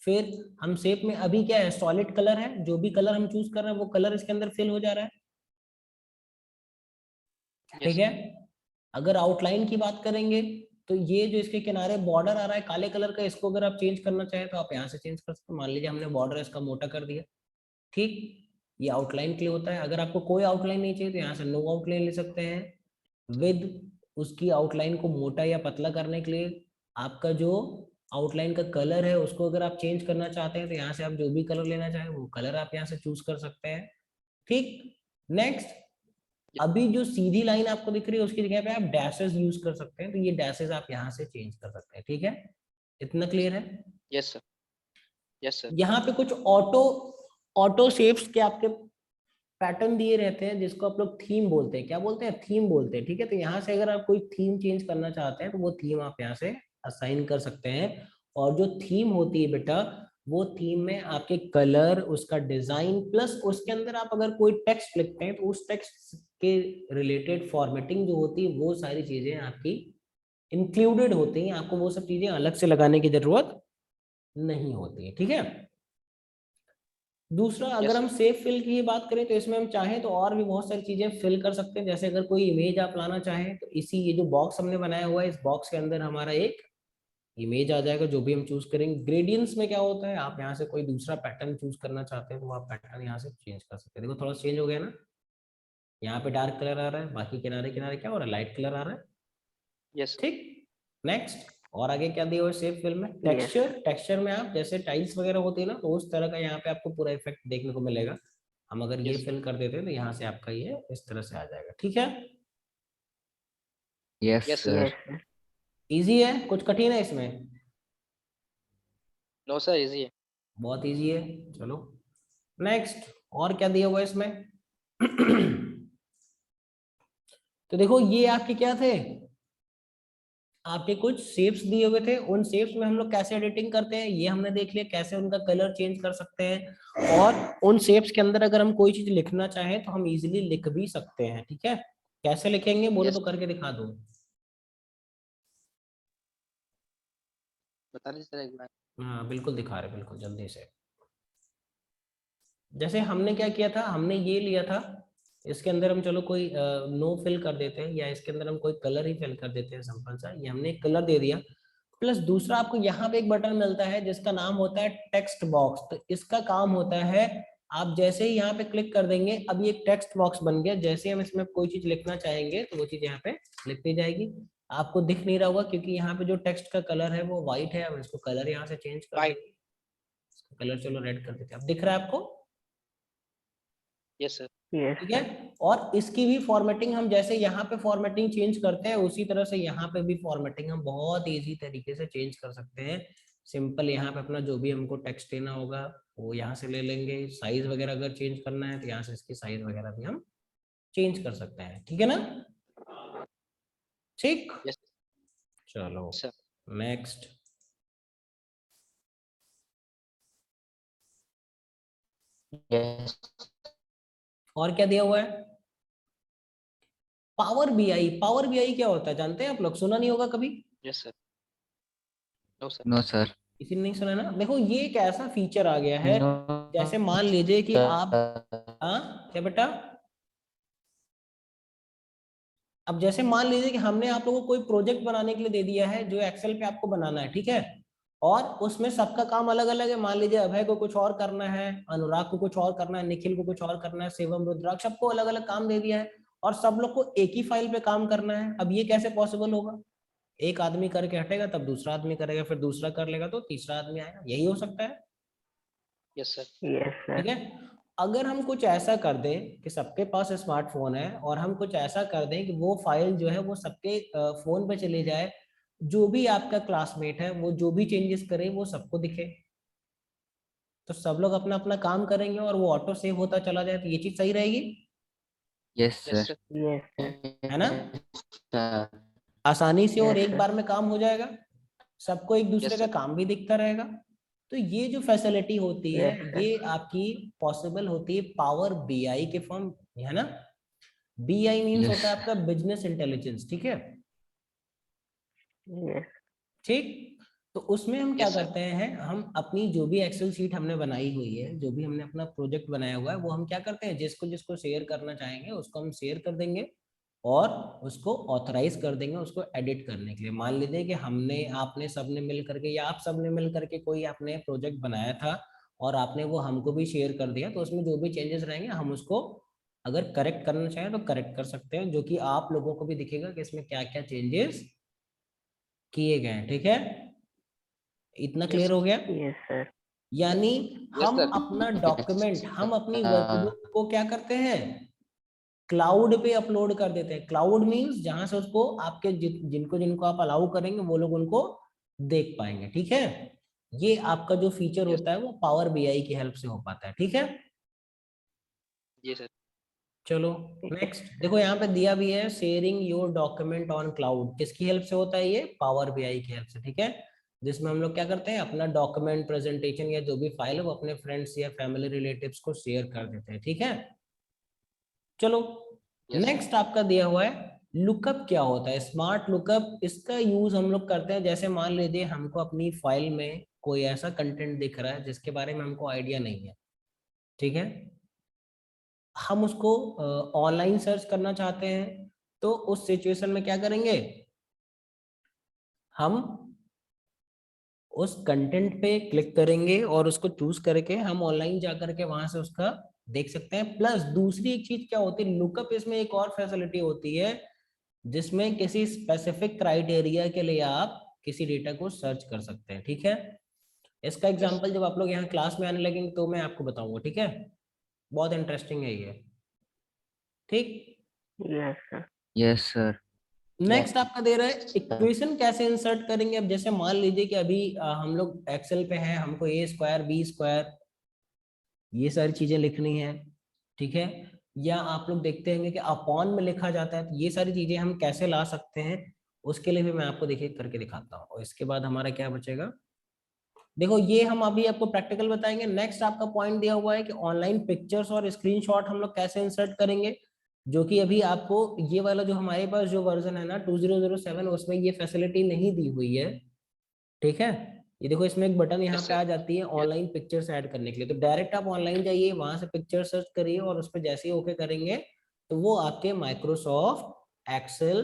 फिर हम शेप में अभी क्या है, सॉलिड कलर है, जो भी कलर हम चूज कर रहे हैं वो कलर इसके अंदर फिल हो जा रहा है। Yes, ठीक है, अगर आउटलाइन की बात करेंगे, तो ये जो इसके किनारे बॉर्डर आ रहा है काले कलर का, इसको अगर आप चेंज करना चाहें तो आप यहाँ से चेंज कर सकते हैं। मान लीजिए हमने बॉर्डर इसका मोटा कर दिया, ठीक, ये आउटलाइन के लिए होता है। अगर आपको कोई आउटलाइन नहीं चाहिए तो यहाँ से नो आउटलाइन ले सकते हैं। विद उसकी आउटलाइन को मोटा या पतला करने के लिए आपका जो आउटलाइन का कलर है उसको अगर आप चेंज करना चाहते हैं तो यहाँ से आप जो भी कलर लेना चाहें वो कलर आप यहाँ से चूज कर सकते हैं। ठीक, नेक्स्ट, अभी जो सीधी लाइन आपको दिख रही है उसकी जगह पे आप डैशेस यूज कर सकते हैं, तो ये डैशेस आप यहाँ से चेंज कर सकते हैं। ठीक है, इतना क्लियर है। yes, sir. Yes, sir. यहाँ पे कुछ ऑटो ऑटो शेप्स के आपके पैटर्न दिए रहते हैं, जिसको आप लोग थीम बोलते हैं, क्या बोलते हैं, थीम बोलते हैं। ठीक है, तो यहाँ से अगर आप कोई थीम चेंज करना चाहते हैं तो वो थीम आप यहाँ से असाइन कर सकते हैं। और जो थीम होती है बेटा, वो थीम में आपके कलर, उसका डिजाइन, प्लस उसके अंदर आप अगर कोई टेक्स्ट लिखते हैं तो उस टेक्स्ट के रिलेटेड फॉर्मेटिंग जो होती है वो सारी चीजें आपकी इंक्लूडेड होती हैं, आपको वो सब चीजें अलग से लगाने की जरूरत नहीं होती है। ठीक है, दूसरा अगर हम सेव फिल की बात करें तो इसमें हम चाहें तो और भी बहुत सारी चीजें फिल कर सकते हैं। जैसे अगर कोई इमेज आप लाना चाहें तो इसी ये जो बॉक्स हमने बनाया हुआ है, इस बॉक्स के अंदर हमारा एक इमेज आ जाएगा, जो भी हम चूज करेंगे। ग्रेडियंट्स में क्या होता है, आप यहाँ से कोई दूसरा पैटर्न चूज करना चाहते हैं तो आप पैटर्न यहाँ से चेंज कर सकते हैं। देखो थोड़ा चेंज हो गया ना, यहाँ पे डार्क कलर आ रहा है, बाकी किनारे किनारे क्या हो रहा है, लाइट कलर आ रहा है। Yes, sir. ठीक, नेक्स्ट, और आगे क्या दिया हुआ है शेप फिल में, टेक्सचर। टेक्सचर में आप जैसे टाइल्स वगैरह होती है ना, तो उस तरह का यहाँ पे आपको पूरा इफेक्ट देखने को मिलेगा। हम अगर ये Yes. फिल कर देते हैं तो यहाँ से आपका ये इस तरह से आ जाएगा। ठीक है, Yes, Yes, sir. इजी है, कुछ कठिन है इसमें, No, sir. Easy है। बहुत इजी है। चलो नेक्स्ट, और क्या दिया हुआ है इसमें तो देखो ये आपके क्या थे, आपके कुछ शेप्स दिए हुए थे, उन शेप्स में हम लोग कैसे एडिटिंग करते हैं ये हमने देख लिया, कैसे उनका कलर चेंज कर सकते हैं। और उन शेप्स के अंदर अगर हम कोई चीज लिखना चाहें तो हम इजीली लिख भी सकते हैं। ठीक है, कैसे लिखेंगे बोलो Yes. तो करके दिखा दो। बता दीजिए सर एक बार। हाँ बिल्कुल दिखा रहे, बिल्कुल जल्दी से। जैसे हमने क्या किया था, हमने ये लिया था, इसके अंदर हम चलो कोई नो फिल कर देते हैं, या इसके अंदर हम कोई कलर ही फिल कर देते हैं सिंपल सा, ये हमने एक कलर दे दिया। प्लस दूसरा आपको यहाँ पे एक बटन मिलता है जिसका नाम होता है टेक्स्ट बॉक्स। तो इसका काम होता है, आप जैसे ही यहाँ पे क्लिक कर देंगे, अब ये एक टेक्स्ट बॉक्स बन गया, जैसे हम इसमें कोई चीज लिखना चाहेंगे तो वो चीज यहाँ पे लिखती जाएगी। आपको दिख नहीं रहा होगा क्योंकि यहाँ पे जो टेक्स्ट का कलर है वो व्हाइट है, हम इसको कलर यहाँ से चेंज कर White. देंगे, कलर चलो रेड कर देते हैं। अब दिख रहा है आपको, Yes, sir. ठीक है। और इसकी भी फॉर्मेटिंग हम जैसे यहाँ पे फॉर्मेटिंग चेंज करते हैं उसी तरह से यहाँ पे भी फॉर्मेटिंग हम बहुत इजी तरीके से चेंज कर सकते हैं। सिंपल यहाँ पे अपना जो भी हमको टेक्स्ट लेना होगा वो यहाँ से ले लेंगे, साइज वगैरह अगर चेंज करना है तो यहाँ से इसकी साइज वगैरह भी हम चेंज कर सकते हैं। ठीक है ना, ठीक, Yes, चलो sir. नेक्स्ट। Yes. और क्या दिया हुआ है, पावर बीआई। पावर बीआई क्या होता है जानते हैं आप लोग, सुना नहीं होगा कभी। Yes, sir. No, sir. No, sir. किसी ने नहीं सुना ना? देखो ये एक ऐसा फीचर आ गया है, जैसे मान लीजिए कि आप, हाँ क्या बेटा, अब जैसे मान लीजिए कि हमने आप लोगों को कोई प्रोजेक्ट बनाने के लिए दे दिया है जो एक्सेल पे आपको बनाना है, ठीक है, और उसमें सबका काम अलग अलग है। मान लीजिए अभय को कुछ और करना है, अनुराग को कुछ और करना है, निखिल को कुछ और करना है, शिवम, रुद्राक्ष, सबको अलग अलग काम दे दिया है और सब लोग को एक ही फाइल पे काम करना है। अब ये कैसे पॉसिबल होगा? एक आदमी करके हटेगा, तब दूसरा आदमी करेगा, फिर दूसरा कर लेगा, तो तीसरा आदमी आएगा। यही हो सकता है, यस सर। ठीक है। अगर हम कुछ ऐसा कर दें कि सबके पास स्मार्टफोन है और हम कुछ ऐसा कर दें कि वो फाइल जो है वो सबके फोन पे चली जाए, जो भी आपका क्लासमेट है वो जो भी चेंजेस करे वो सबको दिखे, तो सब लोग अपना अपना काम करेंगे और वो ऑटो सेव होता चला जाए, तो ये चीज सही रहेगी, यस यस सर। सर। है ना? आसानी से और एक बार में काम हो जाएगा, सबको एक दूसरे यस का सर। काम भी दिखता रहेगा। तो ये जो फैसिलिटी होती है ये आपकी पॉसिबल होती है पावर बीआई के फॉर्म, है ना? बीआई मीन्स होता है यस आपका बिजनेस इंटेलिजेंस, ठीक है, ठीक। तो उसमें हम क्या यस सर। करते हैं, हम अपनी जो भी एक्सेल शीट हमने बनाई हुई है, जो भी हमने अपना प्रोजेक्ट बनाया हुआ है, वो हम क्या करते हैं, जिसको जिसको शेयर करना चाहेंगे उसको हम शेयर कर देंगे और उसको ऑथराइज कर देंगे उसको एडिट करने के लिए। मान लीजिए कि हमने, आपने, सबने मिल करके या आप सबने मिल करके कोई आपने प्रोजेक्ट बनाया था और आपने वो हमको भी शेयर कर दिया, तो उसमें जो भी चेंजेस रहेंगे हम उसको अगर करेक्ट करना चाहें तो करेक्ट कर सकते हैं, जो कि आप लोगों को भी दिखेगा कि इसमें क्या क्या चेंजेस किए गए हैं, ठीक है। इतना यस क्लियर हो गया? यानी यस हम सर। अपना डॉक्यूमेंट, हम अपनी वर्कबुक को क्या करते हैं, क्लाउड पे अपलोड कर देते हैं। क्लाउड मींस जहां से उसको आपके जिनको जिनको आप अलाउ करेंगे वो लोग उनको देख पाएंगे, ठीक है। ये आपका जो फीचर यस होता है वो पावर बीआई की हेल्प से हो पाता है, ठीक है। जी सर। चलो नेक्स्ट देखो, यहाँ पे दिया भी है sharing your document on cloud, किसकी हेल्प से होता है ये? पावर बीआई की हेल्प से, ठीक है। जिसमें हम लोग क्या करते हैं, अपना डॉक्यूमेंट, प्रेजेंटेशन या जो भी फाइल है वो अपने फ्रेंड्स या फैमिली रिलेटिव्स को शेयर कर देते हैं, ठीक है। चलो यस नेक्स्ट आपका दिया हुआ है लुकअप। क्या होता है स्मार्ट लुकअप? इसका यूज हम लोग करते हैं, जैसे मान लीजिए हमको अपनी फाइल में कोई ऐसा कंटेंट दिख रहा है जिसके बारे में हमको आइडिया नहीं है, ठीक है, हम उसको ऑनलाइन सर्च करना चाहते हैं, तो उस सिचुएशन में क्या करेंगे, हम उस कंटेंट पे क्लिक करेंगे और उसको चूज करके हम ऑनलाइन जा करके वहां से उसका देख सकते हैं। प्लस दूसरी एक चीज क्या होती है लुकअप, इसमें एक और फैसिलिटी होती है जिसमें किसी स्पेसिफिक क्राइटेरिया के लिए आप किसी डेटा को सर्च कर सकते हैं, ठीक है। इसका यस एग्जांपल जब आप लोग यहाँ क्लास में आने लगेंगे तो मैं आपको बताऊंगा, ठीक है। बहुत इंटरेस्टिंग है ये, ठीक। Yes sir. नेक्स्ट आपका दे रहा है इक्वेशन कैसे इंसर्ट करेंगे। अब जैसे मान लीजिए कि अभी हम लोग एक्सेल पे हैं, हमको ए स्क्वायर बी स्क्वायर ये सारी चीजें लिखनी है, ठीक है। या आप लोग देखते हैं कि अपॉन में लिखा जाता है, तो ये सारी चीजें हम कैसे ला सकते हैं, उसके लिए भी मैं आपको देखिए करके दिखाता हूँ। और इसके बाद हमारा क्या बचेगा, देखो ये हम अभी आपको प्रैक्टिकल बताएंगे। नेक्स्ट आपका पॉइंट दिया हुआ है कि ऑनलाइन पिक्चर्स और स्क्रीनशॉट हम लोग कैसे इंसर्ट करेंगे, जो कि अभी आपको ये वाला जो हमारे पास जो वर्जन है ना 2007 उसमें ये फैसिलिटी नहीं दी हुई है, ठीक है। ये देखो इसमें एक बटन यहाँ यस पे आ सर। जाती है ऑनलाइन पिक्चर्स ऐड करने के लिए, तो डायरेक्ट आप ऑनलाइन जाइए, वहां से पिक्चर सर्च करिए और उस पर जैसे ही ओके करेंगे तो वो आपके माइक्रोसॉफ्ट एक्सेल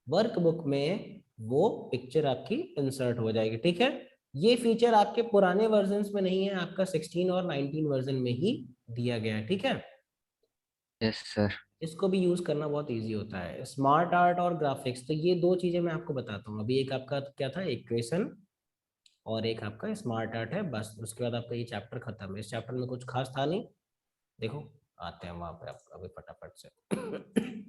वर्कबुक में वो पिक्चर आपकी इंसर्ट हो जाएगी, ठीक है। ये फीचर आपके पुराने वर्जन में नहीं है, आपका 16 और 19 वर्जन में ही दिया गया है, ठीक है। Yes sir. इसको भी यूज करना बहुत इजी होता है। स्मार्ट आर्ट और ग्राफिक्स, तो ये दो चीजें मैं आपको बताता हूँ अभी। एक आपका क्या था, इक्वेशन, और एक आपका स्मार्ट आर्ट है, बस उसके बाद आपका ये चैप्टर खत्म है। इस चैप्टर में कुछ खास था नहीं, देखो आते हैं वहां पे आप अभी फटाफट से।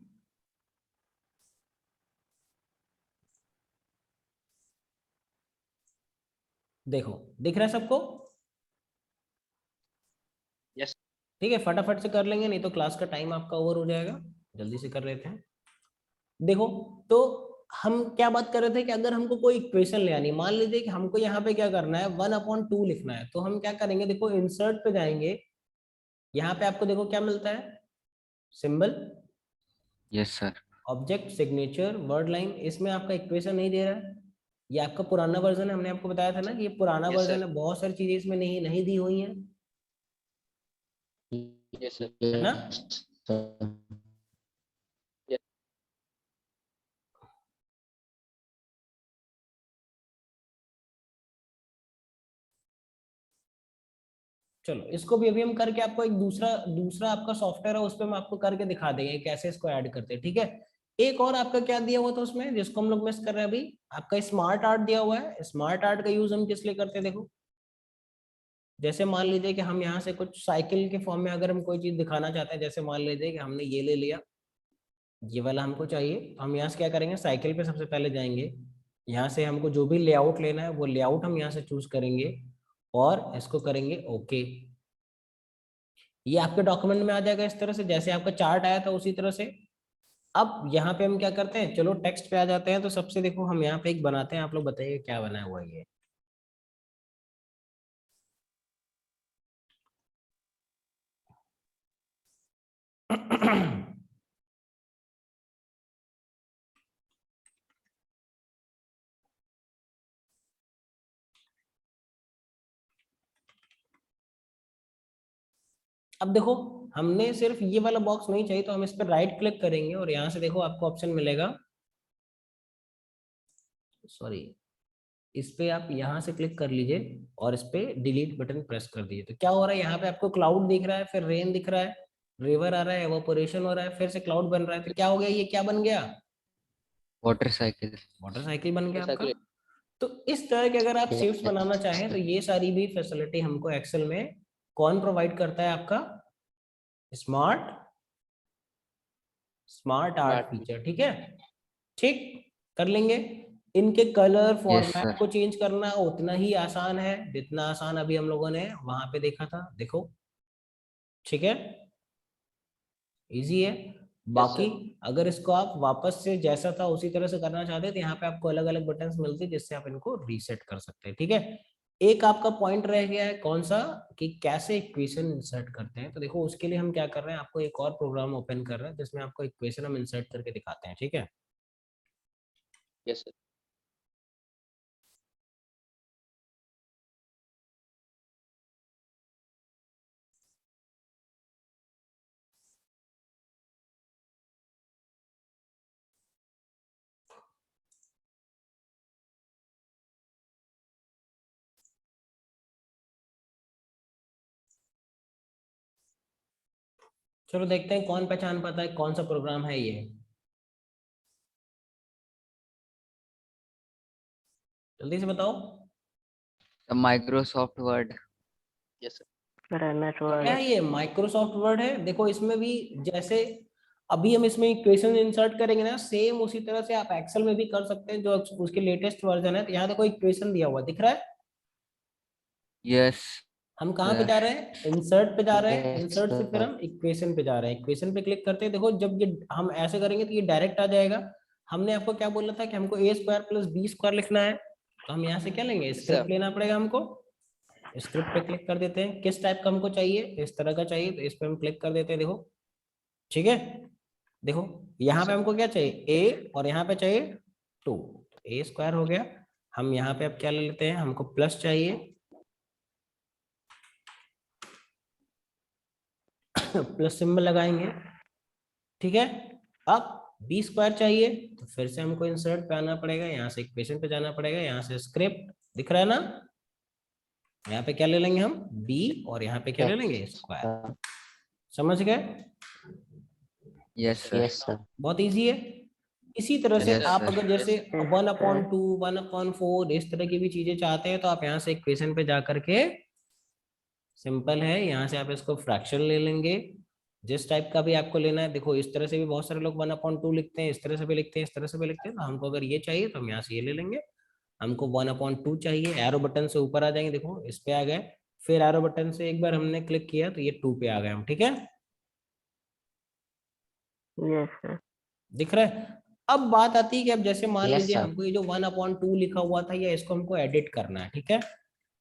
देखो दिख रहा है सबको? यस ठीक है, फटाफट से कर लेंगे नहीं तो क्लास का टाइम आपका ओवर हो जाएगा, जल्दी से कर लेते हैं। देखो तो हम क्या बात कर रहे थे कि अगर हमको कोई इक्वेशन ले आनी, मान लीजिए कि हमको यहाँ पे क्या करना है 1/2 लिखना है, तो हम क्या करेंगे, देखो इंसर्ट पे जाएंगे, यहाँ पे आपको देखो क्या मिलता है, symbol, yes sir. Object, signature, word line. इसमें आपका इक्वेशन नहीं दे रहा है, ये आपका पुराना वर्जन है, हमने आपको बताया था ना कि ये पुराना Yes, sir. वर्जन है, बहुत सारी चीजें इसमें नहीं नहीं दी हुई हैं, Yes, sir. है ना। Yes. चलो इसको भी अभी हम करके आपको एक दूसरा दूसरा आपका सॉफ्टवेयर है उस पर हम आपको करके दिखा देंगे कैसे इसको ऐड करते हैं, ठीक है। एक और आपका क्या दिया हुआ था उसमें जिसको हम लोग मिस कर रहे हैं अभी, आपका स्मार्ट आर्ट दिया हुआ है। स्मार्ट आर्ट का यूज हम किस लिए करते हैं, देखो जैसे मान लीजिए कि हम यहाँ से कुछ साइकिल के फॉर्म में अगर हम कोई चीज दिखाना चाहते हैं, जैसे मान लीजिए कि हमने ये ले लिया, ये वाला हमको चाहिए, तो हम यहाँ से क्या करेंगे, साइकिल पे सबसे पहले जाएंगे, यहाँ से हमको जो भी लेआउट लेना है वो लेआउट हम यहाँ से चूज करेंगे और इसको करेंगे ओके। ये आपके डॉक्यूमेंट में आ जाएगा इस तरह से, जैसे आपका चार्ट आया था उसी तरह से। अब यहाँ पे हम क्या करते हैं, चलो टेक्स्ट पे आ जाते हैं, तो सबसे देखो हम यहाँ पे एक बनाते हैं, आप लोग बताइए क्या बनाया हुआ है ये। अब देखो हमने सिर्फ ये वाला बॉक्स नहीं चाहिए, तो हम इस पर राइट क्लिक करेंगे और यहाँ से देखो आपको ऑप्शन मिलेगा, सॉरी, इस पे आप यहाँ से क्लिक कर लीजिए और इस पे डिलीट बटन प्रेस कर दीजिए। तो क्या हो रहा है, यहाँ पे आपको क्लाउड दिख रहा है, फिर रेन दिख रहा है, रिवर आ रहा है, एवापोरेशन हो रहा है, फिर से क्लाउड बन रहा है। तो क्या हो गया, ये क्या बन गया, वाटर साइकिल। मोटरसाइकिल बन गया आपका। Exactly. तो इस तरह के अगर आप शिफ्ट्स बनाना चाहें तो ये सारी भी फैसिलिटी हमको एक्सेल में कौन प्रोवाइड करता है, आपका स्मार्ट स्मार्ट आर्ट फीचर, ठीक है। ठीक, कर लेंगे। इनके कलर यस फॉर्मेट सर। को चेंज करना उतना ही आसान है जितना आसान अभी हम लोगों ने वहां पे देखा था, देखो ठीक है, इजी है। बाकी अगर इसको आप वापस से जैसा था उसी तरह से करना चाहते हैं तो यहाँ पे आपको अलग अलग बटन्स मिलते हैं जिससे आप इनको रीसेट कर सकते हैं, ठीक है। एक आपका पॉइंट रह गया है कौन सा, कि कैसे इक्वेशन इंसर्ट करते हैं। तो देखो उसके लिए हम क्या कर रहे हैं, आपको एक और प्रोग्राम ओपन कर रहे हैं जिसमें आपको इक्वेशन हम इंसर्ट करके दिखाते हैं, ठीक है। Yes, sir. चलो देखते हैं कौन पहचान पाता है कौन सा प्रोग्राम है ये, जल्दी से बताओ। Microsoft word. Yes, sir. क्या है ये, माइक्रोसॉफ्ट वर्ड है। देखो इसमें भी जैसे अभी हम इसमें इक्वेशन इंसर्ट करेंगे ना, सेम उसी तरह से आप एक्सेल में भी कर सकते हैं जो उसके लेटेस्ट वर्जन है। तो यहाँ देखो इक्वेशन दिया हुआ दिख रहा है, यस हम कहाँ पे सर। जा रहे हैं, इंसर्ट पे जा रहे हैं, Yes, इंसर्ट से फिर sir. हम इक्वेशन पे जा रहे हैं, इक्वेशन पे क्लिक करते हैं। देखो जब ये हम ऐसे करेंगे तो ये डायरेक्ट आ जाएगा। हमने आपको क्या बोला था कि हमको ए स्क्वायर प्लस बी स्क्वायर लिखना है, तो हम यहाँ से क्या लेंगे, स्क्रिप्ट लेना पड़ेगा हमको। स्क्रिप्ट पे क्लिक कर देते हैं, किस टाइप का हमको चाहिए, इस तरह का चाहिए, तो इस पे हम क्लिक कर देते हैं, देखो ठीक है। देखो यहाँ पे हमको क्या चाहिए, ए, और यहाँ पे चाहिए 2, ए स्क्वायर हो गया। हम यहाँ पे अब क्या ले लेते हैं, हमको प्लस चाहिए, प्लस सिंबल लगाएंगे, ठीक है। अब बी स्क्वायर चाहिए तो फिर से हमको इंसर्ट पे आना पड़ेगा, यहाँ से इक्वेशन पे जाना पड़ेगा, यहाँ से स्क्रिप्ट दिख रहा है ना, यहाँ पे क्या ले लेंगे हम, बी, और यहाँ पे क्या ले लेंगे, स्क्वायर। समझ गए, यस सर। बहुत इजी है। इसी तरह से Yes, आप sir. अगर जैसे 1/2 1/4 इस तरह की भी चीजें चाहते हैं तो आप यहाँ से इक्वेशन पे जा करके, सिंपल है, यहाँ से आप इसको फ्रैक्शन ले लेंगे जिस टाइप का भी आपको लेना है। देखो इस तरह से भी बहुत सारे लोग 1/2 लिखते हैं, इस तरह से भी लिखते हैं, इस तरह से भी लिखते हैं। तो हमको अगर ये चाहिए तो हम यहाँ से ये ले लेंगे। हमको 1/2 चाहिए, एरो बटन से ऊपर आ जाएंगे, देखो इस पे आ गए, फिर एरो बटन से एक बार हमने क्लिक किया तो ये 2 पे आ गए हम, ठीक है। Yes sir. दिख रहा है। अब बात आती है कि अब जैसे मान Yes, लीजिए sir. हमको ये जो 1/2 लिखा हुआ था या इसको हमको एडिट करना है, ठीक है।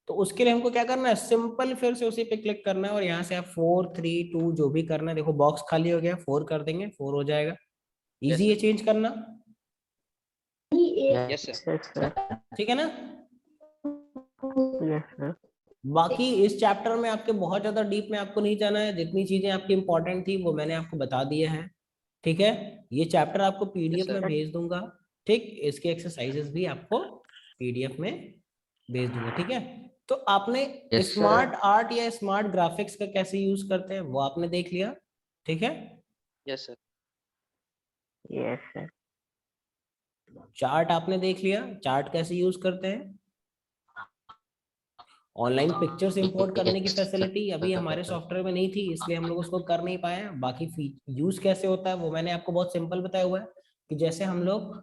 तो उसके लिए हमको क्या करना है, सिंपल फिर से उसी पे क्लिक करना है और यहाँ से आप 4 3 2 जो भी करना है, देखो बॉक्स खाली हो गया, 4 कर देंगे, 4 हो जाएगा। इजी है चेंज करना। Yes, sir. Yes, sir. ठीक है ना। Yes, sir. बाकी इस चैप्टर में आपके बहुत ज्यादा डीप में आपको नहीं जाना है, जितनी चीजें आपकी इंपॉर्टेंट थी वो मैंने आपको बता दिया है, ठीक है। ये चैप्टर आपको पीडीएफ Yes, में sir. भेज दूंगा, ठीक, इसके एक्सरसाइजेस भी आपको पीडीएफ में भेज दूंगा, ठीक है। तो आपने Yes, sir. स्मार्ट आर्ट या स्मार्ट ग्राफिक्स का कैसे यूज करते हैं वो आपने देख लिया, ठीक है। Yes, sir. Yes, sir. Chart आपने देख लिया, चार्ट कैसे यूज करते हैं। ऑनलाइन पिक्चर्स इंपोर्ट करने की Yes, फैसिलिटी अभी sir. हमारे सॉफ्टवेयर में नहीं थी, इसलिए हम लोग उसको कर नहीं पाए। बाकी यूज कैसे होता है वो मैंने आपको बहुत सिंपल बताया हुआ है, कि जैसे हम लोग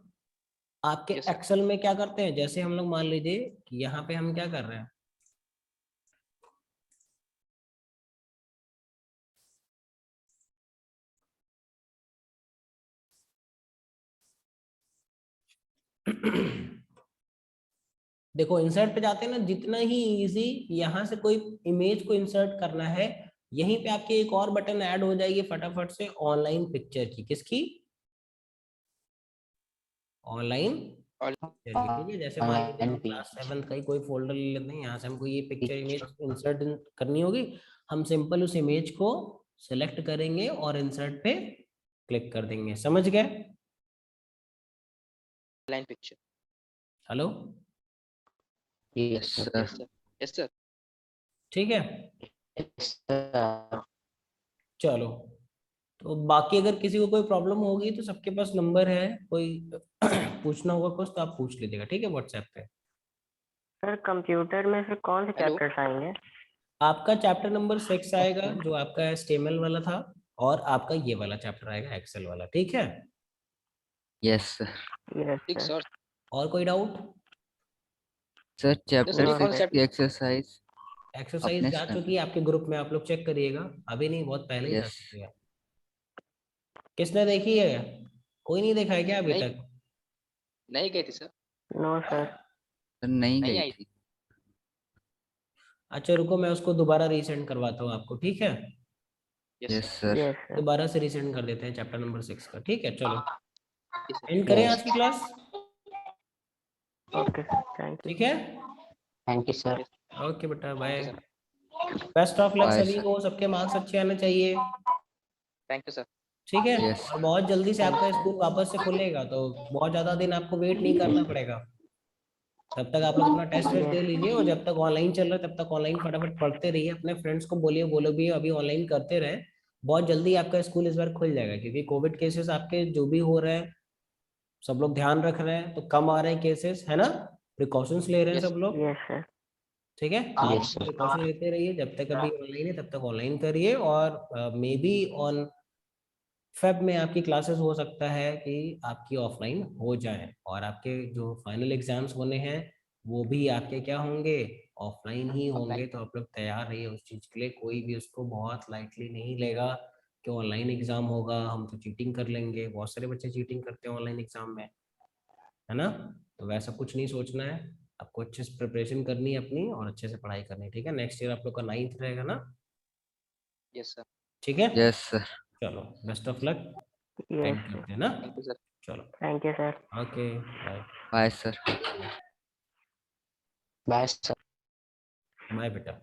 आपके Yes, sir. एक्सेल में क्या करते हैं, जैसे हम लोग मान लीजिए कि यहाँ पे हम क्या कर रहे हैं, देखो इंसर्ट पे जाते हैं ना, जितना ही इजी यहाँ से कोई इमेज को इंसर्ट करना है, यहीं पे आपकी एक और बटन ऐड हो जाएगी फटाफट से, ऑनलाइन पिक्चर की। किसकी? ऑनलाइन All- पिक्चर की, ठीक है। जैसे मान लीजिए हम क्लास 7 का ही कोई फोल्डर ले लेते हैं, यहाँ से हमको ये पिक्चर इमेज इंसर्ट करनी होगी, हम सिंपल उस इमेज को सेलेक्ट करेंगे और इंसर्ट पे क्लिक कर देंगे। समझ गए? Line picture. Hello, Yes, sir. Yes, sir. Yes, sir. ठीक है। Yes, sir. चलो, तो बाकी अगर किसी को कोई प्रॉब्लम होगी तो सबके पास नंबर है, कोई पूछना होगा कुछ तो आप पूछ लीजिएगा, ठीक है, व्हाट्सएप पे। सर कंप्यूटर में फिर कौन से Hello? चैप्टर्स आएंगे? आपका चैप्टर नंबर 6 आएगा, जो आपका HTML वाला था, और आपका ये वाला चैप्टर आएगा एक्सेल वाला, ठीक है। Yes, sir. Yes, Six sir. or और कोई doubt? Sir, chapter only No, 6 sir. की exercise एक्सरसाइज अपने जा से चुकी है आपके ग्रुप में, आप लोग चेक करिएगा, अभी नहीं, बहुत पहले ही जा Yes. चुकी है। किसने देखी है? कोई नहीं देखा है क्या अभी नहीं तक? नहीं गई थी सर, no, sir. सर नहीं नहीं गई आई। थी। अच्छा रुको, मैं उसको दोबारा रीसेंड करवाता हूँ आपको, ठीक है। Yes, Yes, sir. sir. Yes, sir. दोबारा से रीसेंड कर देते हैं चैप्टर नंबर 6 का, ठीक है। चलो Yes, sir. एंड करें Yes. आज की class, Okay, sir. Thank you. ठीक है। Thank you, sir. Yes. Okay बेटा, bye. Okay, sir. Best of luck Bye, सभी sir. को, सबके मार्क्स अच्छे आने चाहिए, Thank you, sir. ठीक है। Yes. और बहुत जल्दी से आपका स्कूल वापस से खुलेगा, तो बहुत ज्यादा दिन आपको वेट नहीं करना पड़ेगा, तब तक आप लोग अपना टेस्ट वेस्ट दे लीजिए, और जब तक ऑनलाइन चल रहा है तब तक ऑनलाइन फटाफट पढ़ते रहिए, अपने फ्रेंड्स को बोलिए, बोलो भी अभी ऑनलाइन करते रहे, बहुत जल्दी आपका स्कूल इस बार खुल जाएगा, क्योंकि कोविड केसेस आपके जो भी हो रहे हैं, सब लोग ध्यान रख रहे हैं, तो कम आ रहे हैं केसेस, है ना, प्रिकॉशंस ले रहे हैं Yes. सब लोग, Yes, sir. ठीक है। आप Yes, sir. प्रिकॉशन लेते रहिए, जब तक अभी ऑनलाइन है तब तक ऑनलाइन करिए, और मे बी ऑन फेब में आपकी क्लासेस हो सकता है कि आपकी ऑफलाइन हो जाए, और आपके जो फाइनल एग्जाम्स होने हैं वो भी आपके क्या होंगे, ऑफलाइन ही होंगे। तो आप लोग तैयार रहिए उस चीज के लिए, कोई भी उसको बहुत लाइटली नहीं लेगा कि ऑनलाइन एग्जाम होगा, हम तो चीटिंग कर लेंगे, बहुत सारे बच्चे चीटिंग करते हैं ऑनलाइन एग्जाम में, है ना। तो वैसा कुछ नहीं सोचना है, आपको अच्छे से प्रिपरेशन करनी है अपनी, और अच्छे से पढ़ाई करनी है, ठीक है। नेक्स्ट ईयर आप लोग का 9th रहेगा ना, Yes, sir. ठीक है। Yes, sir. चलो best of luck, Yes, and sir. करते हैं ना, Thank you, sir. चलो Thank you, sir. Okay bye. Bye, sir. Bye, sir. Bye बेटा।